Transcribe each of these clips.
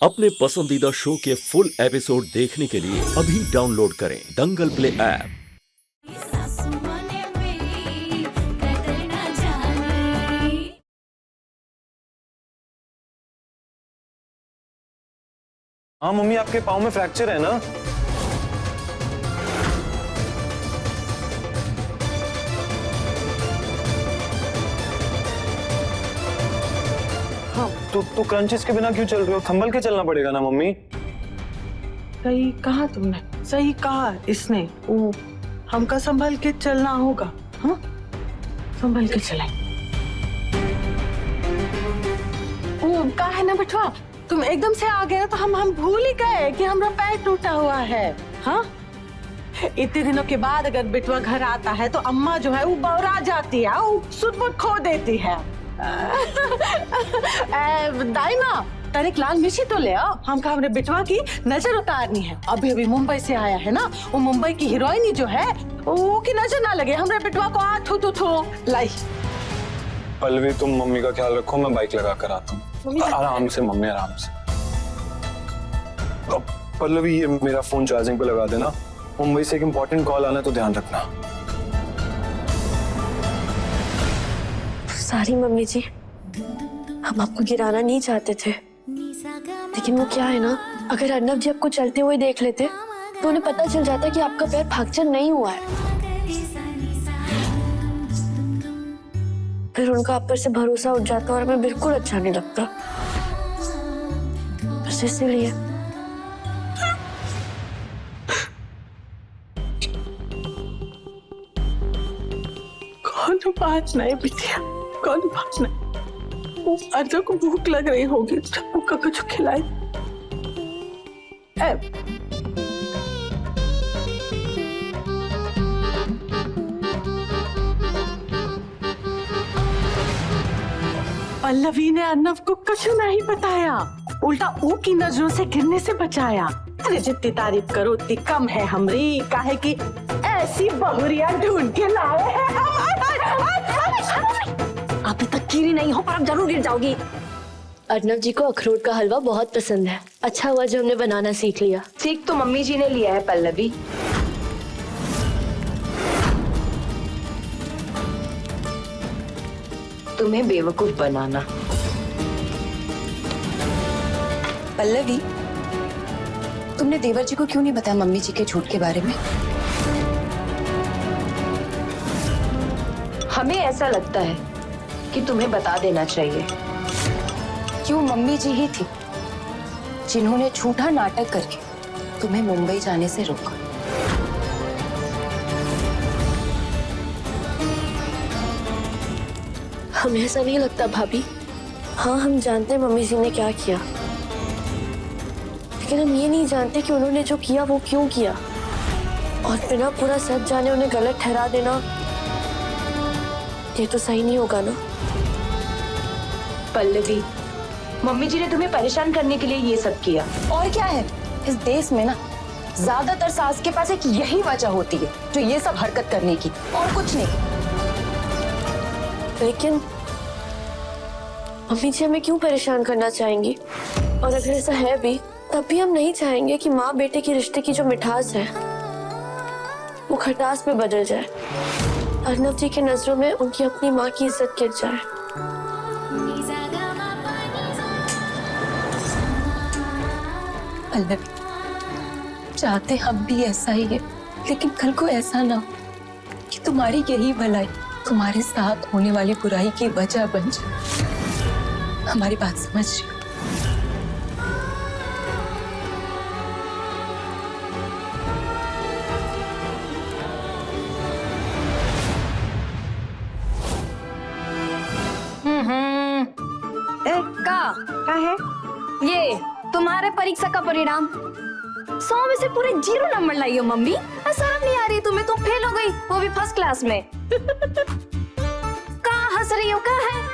अपने पसंदीदा शो के फुल एपिसोड देखने के लिए अभी डाउनलोड करें दंगल प्ले ऐप। हाँ मम्मी, आपके पाँव में फ्रैक्चर है ना? हाँ तो क्रंचेस के बिना क्यों चल रहे हो? संभल के चलना पड़ेगा ना मम्मी। सही कहा तुमने, सही कहा इसने। वो हमका संभल के चलना होगा। हाँ, संभल के चले। वो कहा है ना बेटवा, तुम एकदम से आ गए तो हम भूल ही गए कि हमारा पैर टूटा हुआ है। हाँ, इतने दिनों के बाद अगर बेटवा घर आता है तो अम्मा जो है वो बौरा जाती है, वो सुध खो देती है। दाइमा, तनिक लाल मिर्ची तो ले आओ, हमका हमरे बेटवा की नजर उतारनी है। अभी मुंबई से आया है ना, वो मुंबई की हीरोइन जो है वो की नजर ना लगे हमरे बेटवा को। थू लाई। पल्लवी, तुम मम्मी का ख्याल रखो, मैं बाइक लगा कर आता हूँ। आराम से मम्मी, आराम से। पल्लवी, ये मेरा फोन चार्जिंग पे लगा देना। मुंबई से एक इम्पोर्टेंट कॉल आना है तो ध्यान रखना। सॉरी मम्मी जी, हम आपको गिराना नहीं चाहते थे, लेकिन वो क्या है ना, अगर अर्नव जी आपको चलते हुए देख लेते तो उन्हें पता चल जाता कि आपका पैर फ्रैक्चर नहीं हुआ है। फिर उनका आप पर से भरोसा उठ जाता और हमें बिल्कुल अच्छा नहीं लगता। बस इसीलिए। कौन बात नहीं बिटिया, कौन बात नहीं। अर्जुन को भूख लग रही होगी, भूखा कुछ खिलाए। पल्लवी ने अर्नव को कुछ नहीं बताया, उल्टा वो की नजरों से गिरने से बचाया। अरे जितनी तारीफ करो उतनी कम है हमरी, काहे कि ऐसी बहुरिया ढूंढ के लाए हैं। अभी तक गिरी नहीं हो पर अब जरूर गिर जाओगी। अर्नव जी को अखरोट का हलवा बहुत पसंद है। अच्छा हुआ जो हमने बनाना सीख लिया। सीख तो मम्मी जी ने लिया है पल्लवी। तुम्हें बेवकूफ बनाना। पल्लवी, तुमने देवर जी को क्यों नहीं बताया मम्मी जी के झूठ के बारे में? हमें ऐसा लगता है कि तुम्हें बता देना चाहिए। क्यों, मम्मी जी ही थी जिन्होंने झूठा नाटक करके तुम्हें मुंबई जाने से रोका। हमें ऐसा नहीं लगता भाभी। हाँ, हम जानते हैं मम्मी जी ने क्या किया, लेकिन हम ये नहीं जानते कि उन्होंने जो किया वो क्यों किया। और बिना पूरा सच जाने उन्हें गलत ठहरा देना, ये तो सही नहीं होगा ना। पल्लवी, मम्मी जी ने तुम्हें परेशान करने के लिए ये सब किया। और क्या है, इस देश में ना ज्यादातर सास के पास एक यही वजह होती है जो ये सब हरकत करने की, और कुछ नहीं। लेकिन मम्मी जी हमें क्यों परेशान करना चाहेंगी? और अगर ऐसा है भी, तब भी हम नहीं चाहेंगे कि माँ बेटे के रिश्ते की जो मिठास है वो खटास में बदल जाए। अर्नव जी की नजरों में उनकी अपनी माँ की इज्जत गिर जाए। पल्लवी, चाहते हम भी ऐसा ही है, लेकिन कल को ऐसा ना हो कि तुम्हारी यही भलाई तुम्हारे साथ होने वाली बुराई की वजह बन जाए। हमारी बात समझ रही हो? का है ये तुम्हारे परीक्षा का परिणाम? 100 में से पूरे 0 नंबर लाई हो मम्मी। शर्म नहीं आ रही तुम्हें? तुम फेल हो गई, वो भी फर्स्ट क्लास में। कहाँ हंस रही हो? कहाँ है?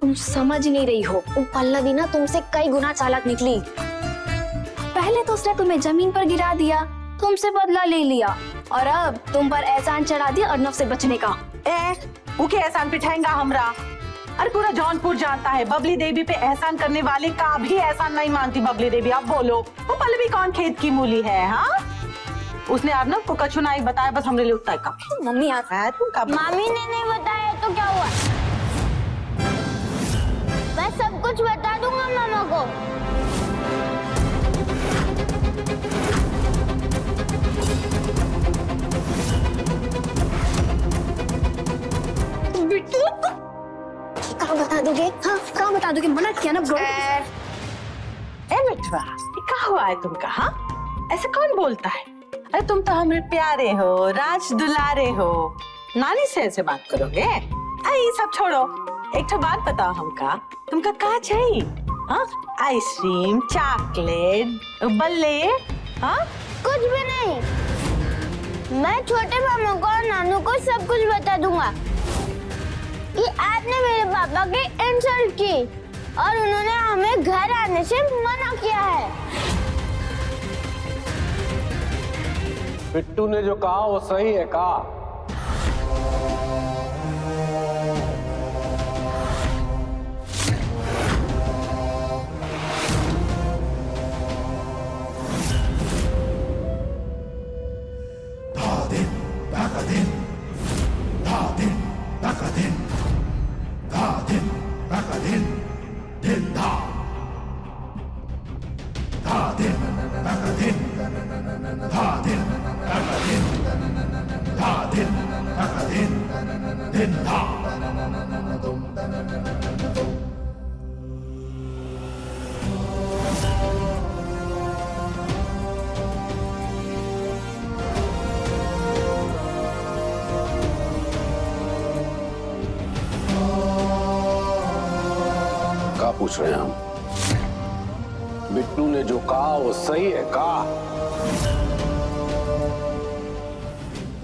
तुम समझ नहीं रही हो, वो पल्लवी ना तुमसे कई गुना चालाक निकली। पहले तो उसने तुम्हें जमीन पर गिरा दिया, तुमसे बदला ले लिया, और अब तुम पर एहसान चढ़ा दिया अर्नव से बचने का। वो के एहसान पिठाएंगा हमरा? अरे पूरा जौनपुर जानता है बबली देवी पे एहसान करने वाले का भी एहसान नहीं मानती बबली देवी। अब बोलो वो पल्लवी कौन खेत की मूली है? हाँ, उसने अर्नब को कछु नहीं बताया, बस हमने लिए उतना का। मम्मी आता है तुम कब? मामी ने नहीं बताया तो क्या हुआ? मैं सब कुछ बता दूंगा मामा को। बिट्टू कहाँ बता दोगे? हाँ कहाँ बता दोगे? मना किया ना ब्रो। ए बिटवा, ये क्या हुआ है तुमका? हाँ, ऐसे कौन बोलता है? अरे तुम तो हमारे प्यारे हो, राज दुलारे हो, नानी से ऐसे बात करोगे? अरे ये सब छोड़ो, एक तो बात बताओ हमका, तुमका क्या चाहिए? हाँ, आइसक्रीम, चॉकलेट, बल्ले? हाँ, कुछ भी नहीं, मैं छोटे मामू को और नानू को सब कुछ बता दूंगा कि आपने मेरे पापा की इंसल्ट की और उन्होंने हमें घर आने से मना किया है। बिट्टू ने जो कहा वो सही है कहा। क्या पूछ रहे हैं हम? बिट्टू ने जो कहा वो सही है कहा।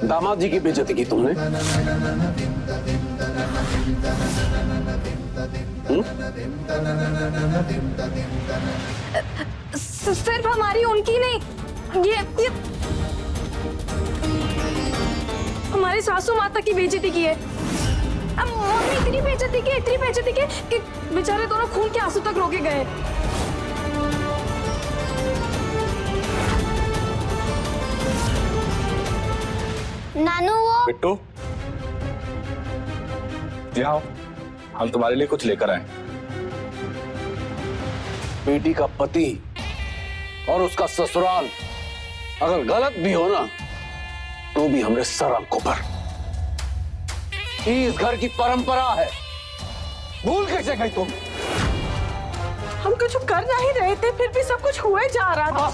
दामाद जी की बेइज्जती की तुमने? सिर्फ हमारी उनकी नहीं, ये हमारी सासू माता की बेइज्जती की है। अब मम्मी इतनी बेइज्जती की कि बेचारे दोनों खून के आंसू तक रोके गए। नानू वो बिट्टू, आओ, हम तुम्हारे लिए कुछ लेकर आए। बेटी का पति और उसका ससुराल अगर गलत भी हो ना तो भी हमरे सर आंखों पर। इस घर की परंपरा है, भूल कैसे गई तुम? हम कुछ कर नहीं रहे थे, फिर भी सब कुछ हुए जा रहा था।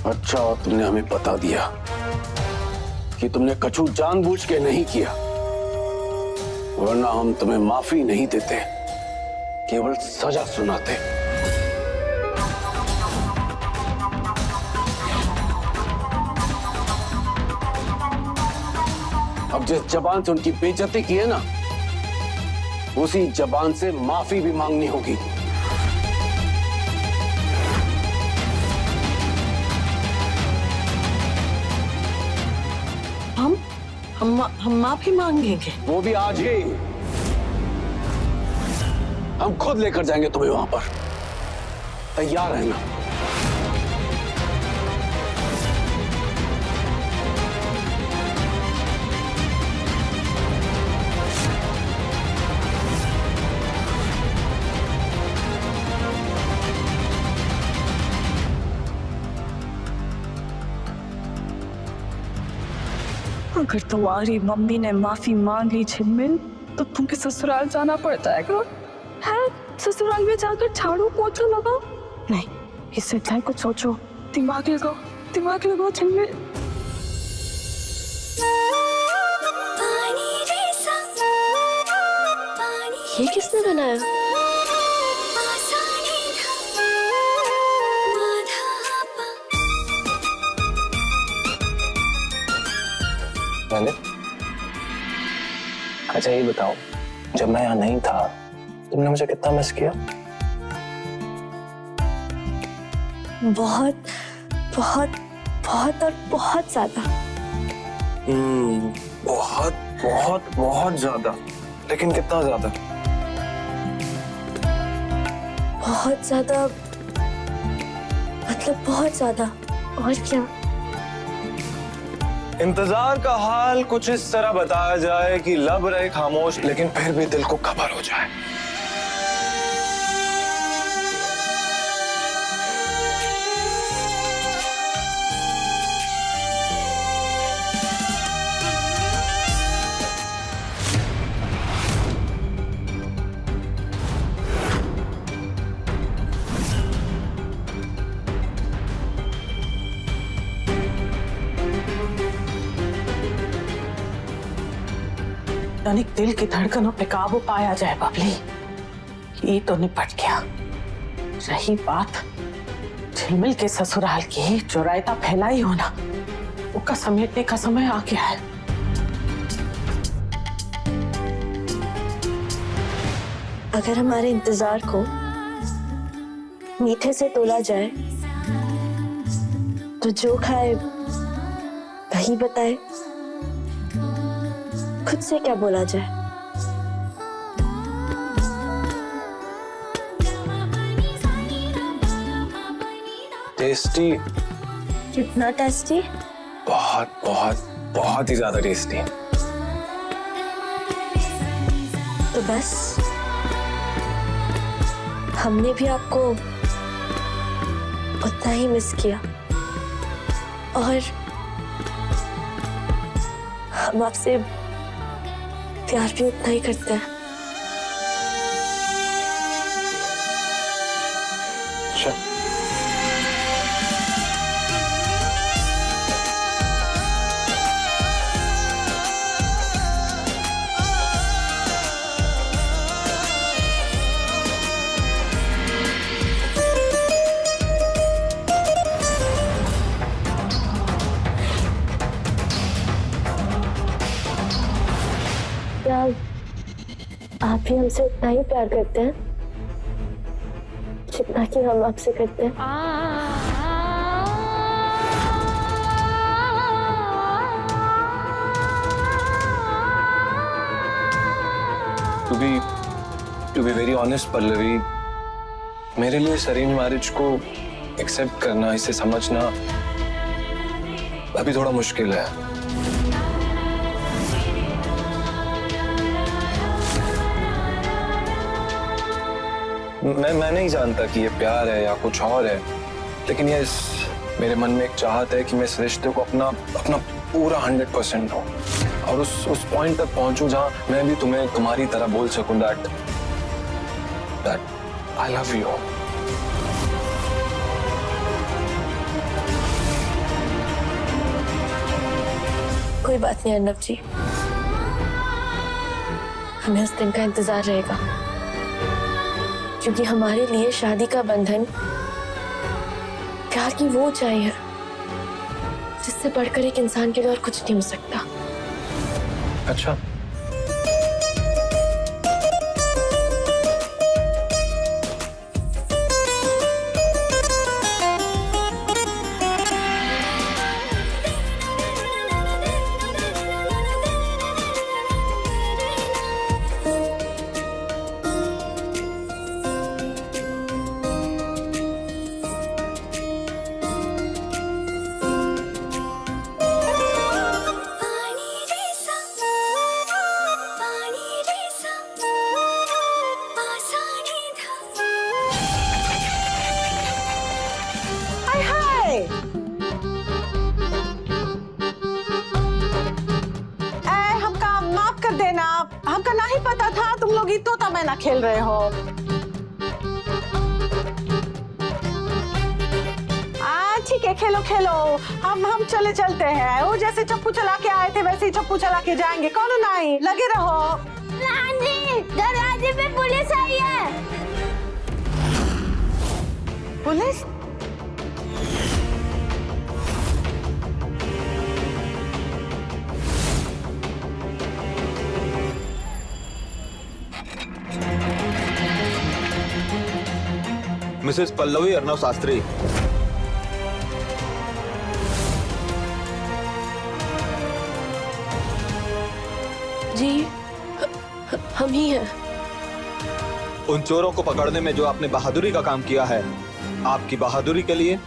अच्छा, तुमने हमें बता दिया कि तुमने कछु जानबूझ के नहीं किया, वरना हम तुम्हें माफी नहीं देते, केवल सजा सुनाते। अब जिस जबान से उनकी बेइज्जती की है ना, उसी जबान से माफी भी मांगनी होगी। हम माफी मांगेंगे। वो भी आज ही। हम खुद लेकर जाएंगे तुम्हें वहां पर, तैयार रहना। अगर तुम्हारी मम्मी ने माफी मांग ली झिलमिल, तो तुमके ससुराल जाना पड़ता है क्या? है, ससुराल में जाकर झाड़ू पोछा लगाओ। नहीं, इससे अच्छा कुछ सोचो, दिमाग लगाओ झिलमिल। ये किसने बनाया? मैंने? अच्छा ये बताओ, जब मैं यहाँ नहीं था तुमने मुझे कितना मिस किया? बहुत बहुत बहुत और बहुत ज्यादा। बहुत बहुत बहुत ज्यादा। लेकिन कितना ज्यादा? बहुत ज्यादा मतलब बहुत ज्यादा। और क्या? इंतजार का हाल कुछ इस तरह बताया जाए कि लब रहे खामोश, लेकिन फिर भी दिल को खबर हो जाए। तनिक दिल की धड़कनों पे काबू पाया जाए बबली। ये तो निपट गया। रही बात झिलमिल के ससुराल की, जो रायता फैलाई हो ना, उसका समेटने का समय आ गया है। अगर हमारे इंतजार को मीठे से तोला जाए तो जो खाए वही बताए। खुद से क्या बोला जाए? टेस्टी। कितना टेस्टी? बहुत बहुत बहुत ही ज्यादा टेस्टी। तो बस हमने भी आपको उतना ही मिस किया और हम आपसे प्यार भी उतना ही करते हैं। अच्छा। क्या आप भी हमसे उतना ही प्यार करते हैं जितना कि हम आपसे करते हैं? To be very honest, Pallavi, मेरे लिए इस अरेंज मैरिज को एक्सेप्ट करना, इसे समझना अभी थोड़ा मुश्किल है। मैं नहीं जानता कि ये प्यार है या कुछ और है, लेकिन ये मेरे मन में एक चाहत है कि मैं इस रिश्ते को अपना पूरा 100% दूं और उस पॉइंट तक पहुंचूं जहां मैं भी तुम्हें तुम्हारी तरह बोल सकूं दैट आई लव यू। कोई बात नहीं अर्नब जी, हमें उस दिन का इंतजार रहेगा, क्योंकि हमारे लिए शादी का बंधन प्यार की वो ऊंचाई है जिससे बढ़कर एक इंसान के लिए और कुछ नहीं हो सकता। अच्छा, हमका माफ कर देना, हमका नहीं पता था तुम लोग इतो तमन्ना खेल रहे हो। ठीक है, खेलो खेलो, हम चलते हैं। वो जैसे चप्पू चला के आए थे वैसे ही चप्पू चला के जाएंगे। कौन नहीं, लगे रहो। नानी, दरवाजे पे पुलिस आई है। पुलिस? मिसेस पल्लवी अर्नव शास्त्री। जी हम ही हैं। उन चोरों को पकड़ने में जो आपने बहादुरी का काम किया है, आपकी बहादुरी के लिए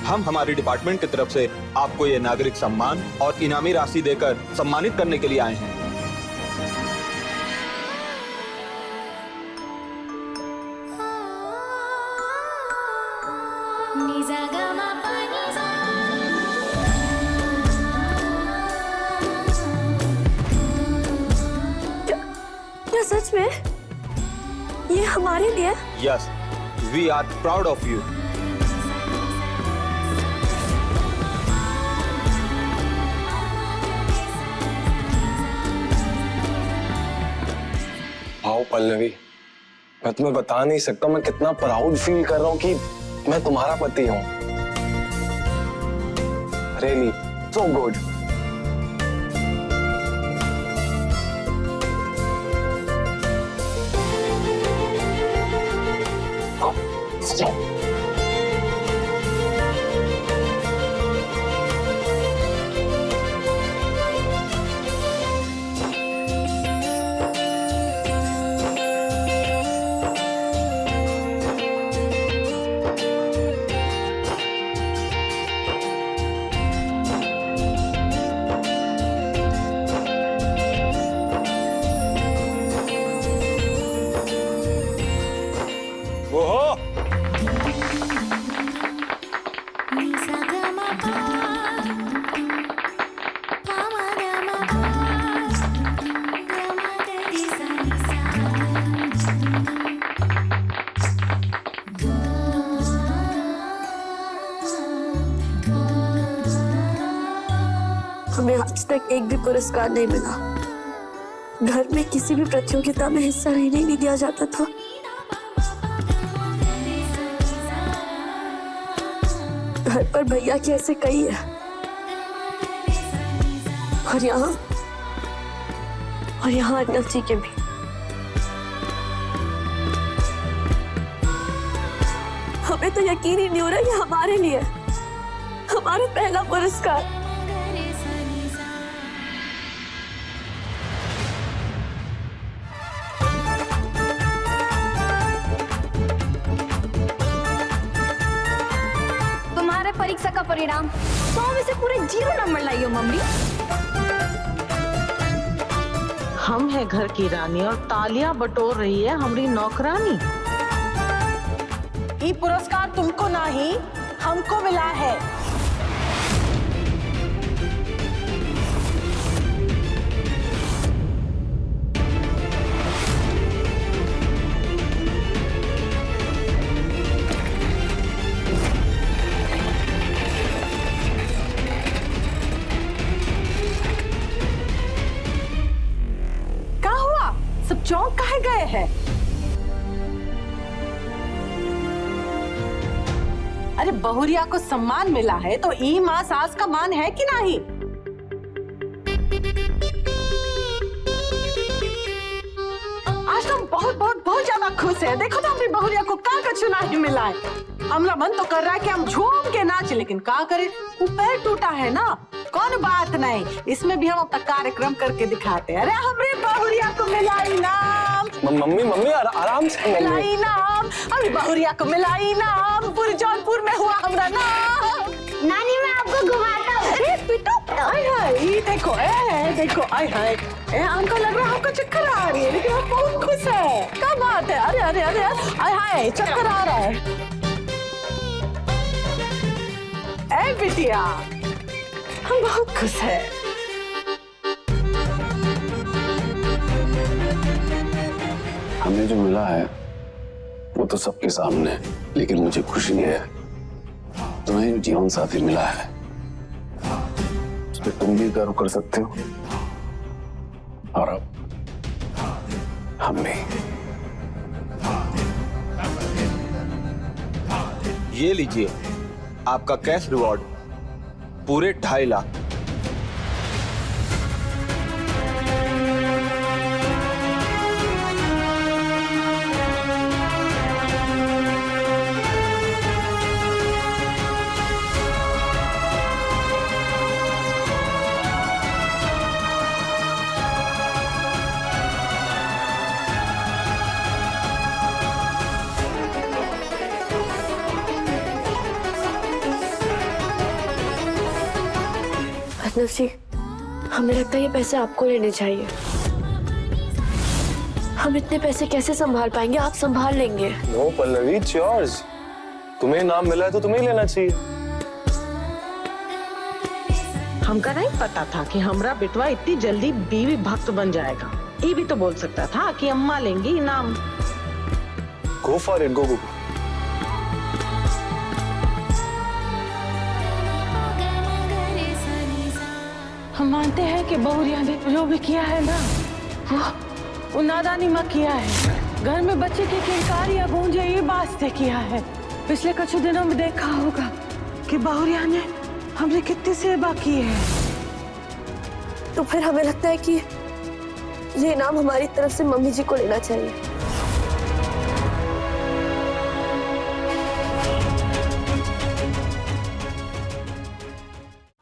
हम हमारी डिपार्टमेंट की तरफ से आपको ये नागरिक सम्मान और इनामी राशि देकर सम्मानित करने के लिए आए हैं। क्या सच में ये हमारे लिए? Yes, we are proud of you. आओ पल्लवी, मैं तुम्हें बता नहीं सकता मैं कितना प्राउड फील कर रहा हूँ कि मैं तुम्हारा पति हूँ। Really so good. हमें आज तक एक भी पुरस्कार नहीं मिला। घर में किसी भी प्रतियोगिता में हिस्सा लेने नहीं दिया जाता था। घर पर भैया के ऐसे कई है और यहाँ अर्नव जी के भी। हमें तो यकीन ही नहीं हो रहा ये हमारे लिए हमारा पहला पुरस्कार। परीक्षा का परिणाम 100 में से पूरे 0 नंबर लाई हो मम्मी। हम है घर की रानी और तालियां बटोर रही है हमारी नौकरानी। ये पुरस्कार तुमको नहीं हमको मिला है। सब चौंक काहे गए हैं? अरे बहुरिया को सम्मान मिला है तो ई माँ सास का मान है कि नहीं? आज तो बहुत ज्यादा खुश है। देखो तो अपनी बहुरिया को का चुनाव ही मिला है। हमारा मन तो कर रहा है कि हम झूम के नाचे, लेकिन का करे, वो पैर टूटा है ना। कौन बात नहीं, इसमें भी हम अपना कार्यक्रम करके दिखाते हैं। अरे हमारे बहुरिया को मिला इनाम। मम्मी आराम से। मिला इनाम, हमारी बहुरिया को मिला इनाम। पूरे जौनपुर में हुआ हमारा नाम। नानी मैं आपको घुमाता हूँ। अरे बेटा, आय हाय, देखो देखो, आय हाय, हमको लग रहा है हमको चक्कर आ रही है, लेकिन हम बहुत खुश है। क्या बात है? अरे अरे अरे, आय हाय, चक्कर आ रहा है। ए बिटिया, हम बहुत खुश है। हमें जो मिला है वो तो सबके सामने है, लेकिन मुझे खुशी है तुम्हें जीवन साथी मिला है, उस पर तुम भी गर्व कर सकते हो और अब हम भी। ये लीजिए आपका कैश रिवॉर्ड, पूरे 2.5 लाख। अर्नव जी, हमें लगता है ये पैसे आपको लेने चाहिए। हम इतने पैसे कैसे संभाल पाएंगे? आप संभाल लेंगे। No Pallavi, it's yours. तुम्हें नाम मिला है तो तुम्हें लेना चाहिए। हमका नहीं पता था कि हमरा बेटवा इतनी जल्दी बीवी भक्त बन जाएगा। ये भी तो बोल सकता था कि अम्मा लेंगी इनाम। गो फॉर इट, गो। हम मानते हैं कि बहुरिया ने जो भी किया है ना, वो नादानी में किया है। घर में बच्चे की किलकारी या गूंजे ये बात से किया है। पिछले कुछ दिनों में देखा होगा कि बहुरिया ने हमने कितनी सेवा की है। तो फिर हमें लगता है कि ये इनाम हमारी तरफ से मम्मी जी को लेना चाहिए।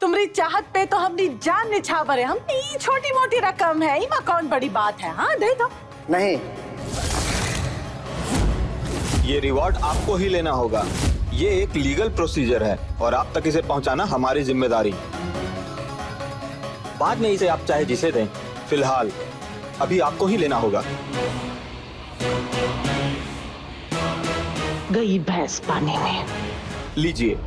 तुम्हारी चाहत पे तो हमने जान निछावर है। हम छोटी मोटी रकम है, इमा कौन बड़ी बात है। हाँ दे दो। नहीं, ये रिवॉर्ड आपको ही लेना होगा। ये एक लीगल प्रोसीजर है और आप तक इसे पहुंचाना हमारी जिम्मेदारी। बाद में इसे आप चाहे जिसे दें, फिलहाल अभी आपको ही लेना होगा। गई भैंस पानी में। लीजिए।